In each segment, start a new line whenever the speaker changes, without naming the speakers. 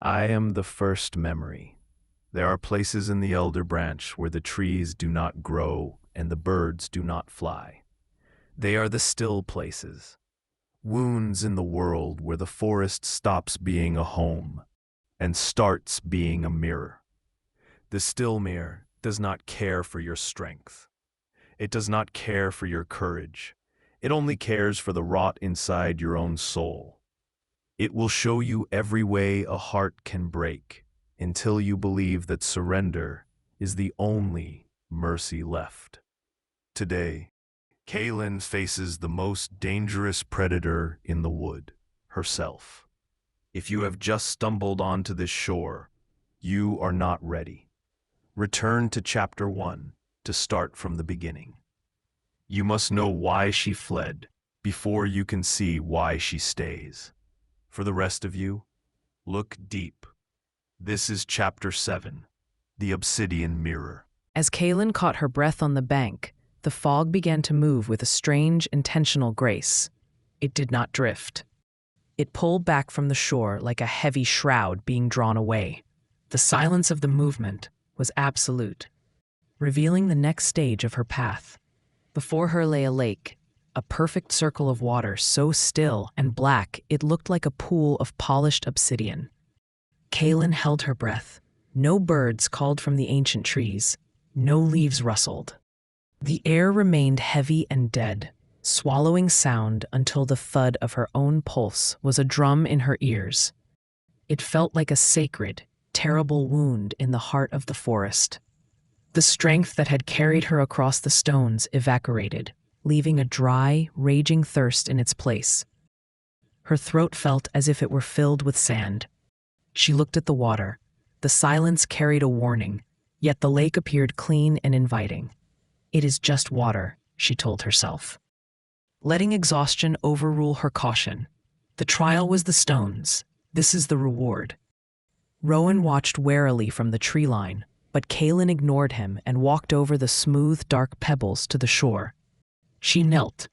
I am the first memory. There are places in the Elderbranch where the trees do not grow and the birds do not fly. They are the still places. Wounds in the world where the forest stops being a home and starts being a mirror. The Stillmere does not care for your strength. It does not care for your courage. It only cares for the rot inside your own soul. It will show you every way a heart can break until you believe that surrender is the only mercy left. Today, Kaelin faces the most dangerous predator in the wood, herself. If you have just stumbled onto this shore, you are not ready. Return to Chapter 1 to start from the beginning. You must know why she fled before you can see why she stays. For the rest of you, look deep. This is Chapter 7, the Obsidian Mirror.
As Kaelin caught her breath on the bank, the fog began to move with a strange, intentional grace. It did not drift. It pulled back from the shore like a heavy shroud being drawn away. The silence of the movement was absolute, revealing the next stage of her path. Before her lay a lake, a perfect circle of water so still and black it looked like a pool of polished obsidian. Kaelin held her breath. No birds called from the ancient trees. No leaves rustled. The air remained heavy and dead, swallowing sound until the thud of her own pulse was a drum in her ears. It felt like a sacred, terrible wound in the heart of the forest. The strength that had carried her across the stones evaporated, leaving a dry, raging thirst in its place. Her throat felt as if it were filled with sand. She looked at the water. The silence carried a warning, yet the lake appeared clean and inviting. It is just water, she told herself. Letting exhaustion overrule her caution. The trial was the stones. This is the reward. Rowan watched warily from the tree line, but Kaelin ignored him and walked over the smooth, dark pebbles to the shore. She knelt,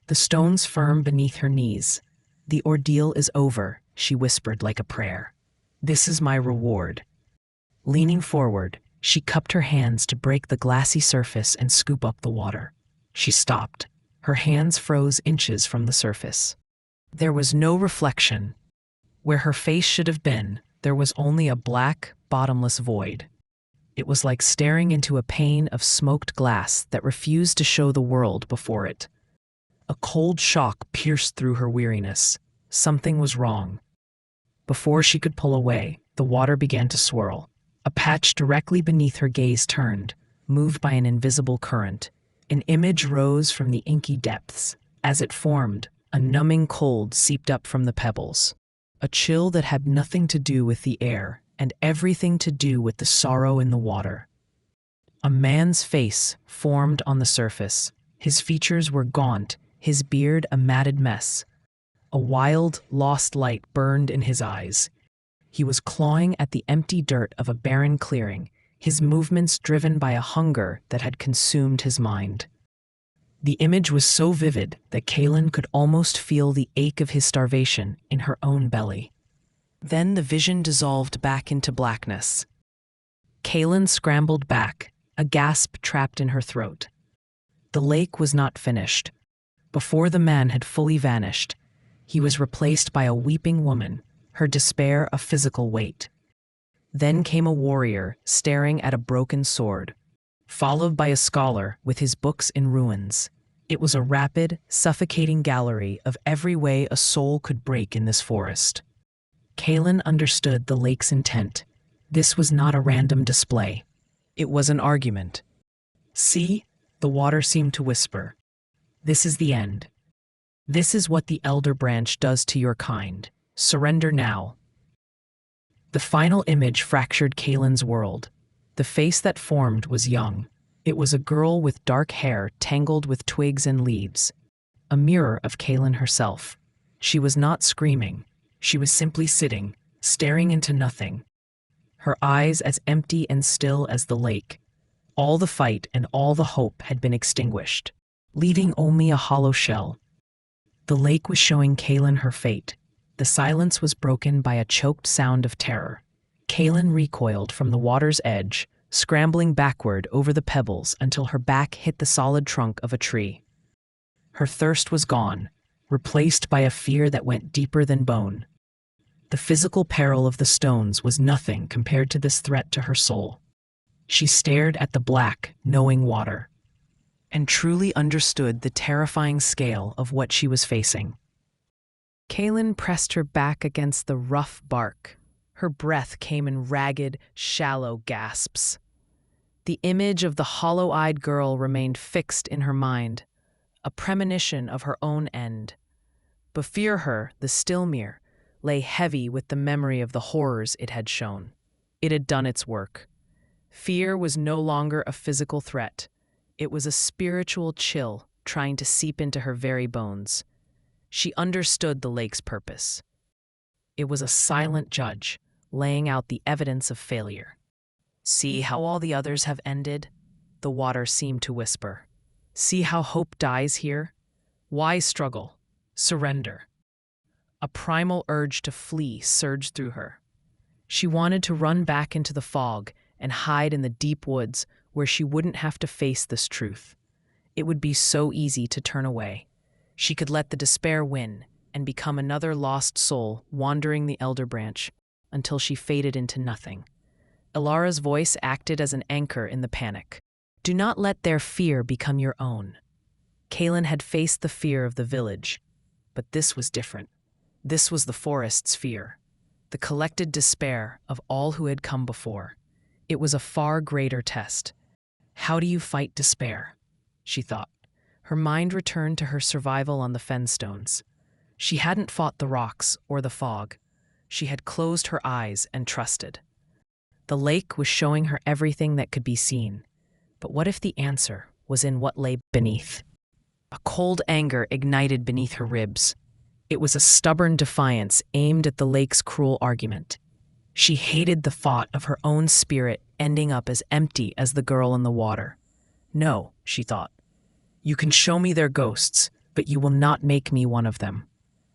the stones firm beneath her knees. The ordeal is over, she whispered like a prayer. This is my reward. Leaning forward, she cupped her hands to break the glassy surface and scoop up the water. She stopped. Her hands froze inches from the surface. There was no reflection. Where her face should have been, there was only a black, bottomless void. It was like staring into a pane of smoked glass that refused to show the world before it. A cold shock pierced through her weariness. Something was wrong. Before she could pull away, the water began to swirl. A patch directly beneath her gaze turned, moved by an invisible current. An image rose from the inky depths. As it formed, a numbing cold seeped up from the pebbles. A chill that had nothing to do with the air and everything to do with the sorrow in the water. A man's face formed on the surface. His features were gaunt, his beard a matted mess. A wild, lost light burned in his eyes. He was clawing at the empty dirt of a barren clearing, his movements driven by a hunger that had consumed his mind. The image was so vivid that Kaelin could almost feel the ache of his starvation in her own belly. Then the vision dissolved back into blackness. Kaelin scrambled back, a gasp trapped in her throat. The lake was not finished. Before the man had fully vanished, he was replaced by a weeping woman, her despair a physical weight. Then came a warrior staring at a broken sword, followed by a scholar with his books in ruins. It was a rapid, suffocating gallery of every way a soul could break in this forest. Kaelin understood the lake's intent. This was not a random display. It was an argument. See, the water seemed to whisper. This is the end. This is what the Elderbranch does to your kind. Surrender now. The final image fractured Kaelin's world. The face that formed was young. It was a girl with dark hair tangled with twigs and leaves. A mirror of Kaelin herself. She was not screaming. She was simply sitting, staring into nothing. Her eyes as empty and still as the lake. All the fight and all the hope had been extinguished, leaving only a hollow shell. The lake was showing Kaelin her fate. The silence was broken by a choked sound of terror. Kaelin recoiled from the water's edge, scrambling backward over the pebbles until her back hit the solid trunk of a tree. Her thirst was gone, replaced by a fear that went deeper than bone. The physical peril of the stones was nothing compared to this threat to her soul. She stared at the black, knowing water, and truly understood the terrifying scale of what she was facing. Kaelin pressed her back against the rough bark. Her breath came in ragged, shallow gasps. The image of the hollow-eyed girl remained fixed in her mind, a premonition of her own end. Before her, the Stillmere lay heavy with the memory of the horrors it had shown. It had done its work. Fear was no longer a physical threat. It was a spiritual chill trying to seep into her very bones. She understood the lake's purpose. It was a silent judge, laying out the evidence of failure. "See how all the others have ended?" the water seemed to whisper. "See how hope dies here? Why struggle? Surrender." A primal urge to flee surged through her. She wanted to run back into the fog and hide in the deep woods where she wouldn't have to face this truth. It would be so easy to turn away. She could let the despair win and become another lost soul wandering the Elderbranch until she faded into nothing. Ilara's voice acted as an anchor in the panic. "Do not let their fear become your own." Kaelin had faced the fear of the village, but this was different. This was the forest's fear, the collected despair of all who had come before. It was a far greater test. How do you fight despair? She thought. Her mind returned to her survival on the fenstones. She hadn't fought the rocks or the fog. She had closed her eyes and trusted. The lake was showing her everything that could be seen. But what if the answer was in what lay beneath? A cold anger ignited beneath her ribs. It was a stubborn defiance aimed at the lake's cruel argument. She hated the thought of her own spirit ending up as empty as the girl in the water. "No," she thought. "You can show me their ghosts, but you will not make me one of them."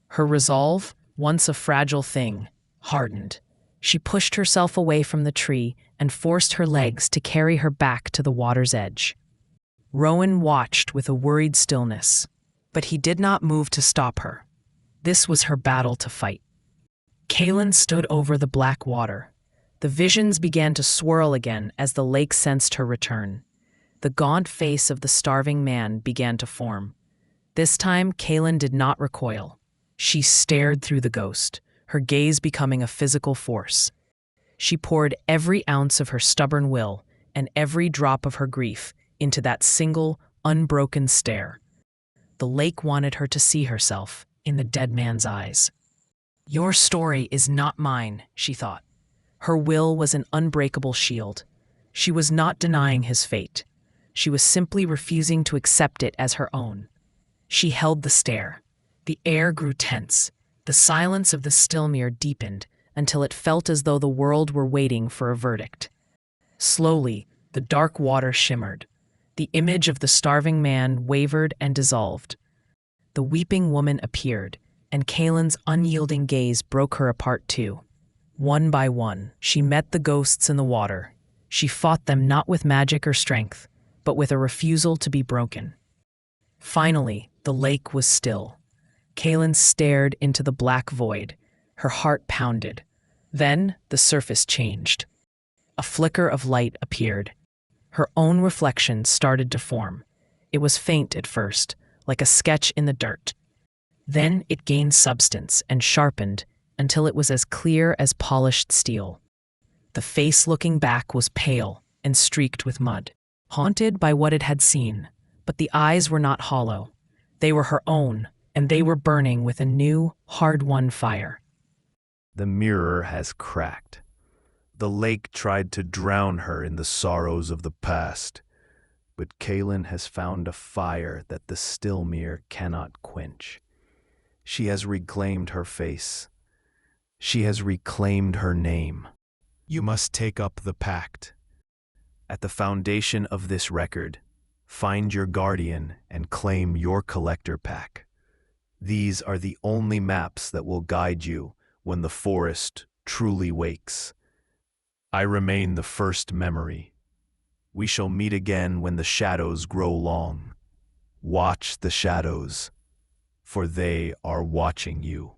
Her resolve, once a fragile thing, hardened. She pushed herself away from the tree and forced her legs to carry her back to the water's edge. Rowan watched with a worried stillness, but he did not move to stop her. This was her battle to fight. Kaelin stood over the black water. The visions began to swirl again as the lake sensed her return. The gaunt face of the starving man began to form. This time, Kaelin did not recoil. She stared through the ghost, her gaze becoming a physical force. She poured every ounce of her stubborn will and every drop of her grief into that single, unbroken stare. The lake wanted her to see herself in the dead man's eyes. "Your story is not mine," she thought. Her will was an unbreakable shield. She was not denying his fate. She was simply refusing to accept it as her own. She held the stare. The air grew tense. The silence of the Stillmere deepened until it felt as though the world were waiting for a verdict. Slowly, the dark water shimmered. The image of the starving man wavered and dissolved. The weeping woman appeared, and Kaelin's unyielding gaze broke her apart too. One by one, she met the ghosts in the water. She fought them not with magic or strength, but with a refusal to be broken. Finally, the lake was still. Kaelin stared into the black void. Her heart pounded. Then the surface changed. A flicker of light appeared. Her own reflection started to form. It was faint at first, like a sketch in the dirt. Then it gained substance and sharpened until it was as clear as polished steel. The face looking back was pale and streaked with mud, haunted by what it had seen. But the eyes were not hollow. They were her own, and they were burning with a new, hard-won fire.
The mirror has cracked. The lake tried to drown her in the sorrows of the past, but Kaelin has found a fire that the Stillmere cannot quench. She has reclaimed her face. She has reclaimed her name. You must take up the pact. At the foundation of this record, find your guardian and claim your collector pack. These are the only maps that will guide you when the forest truly wakes. I remain the first memory. We shall meet again when the shadows grow long. Watch the shadows, for they are watching you.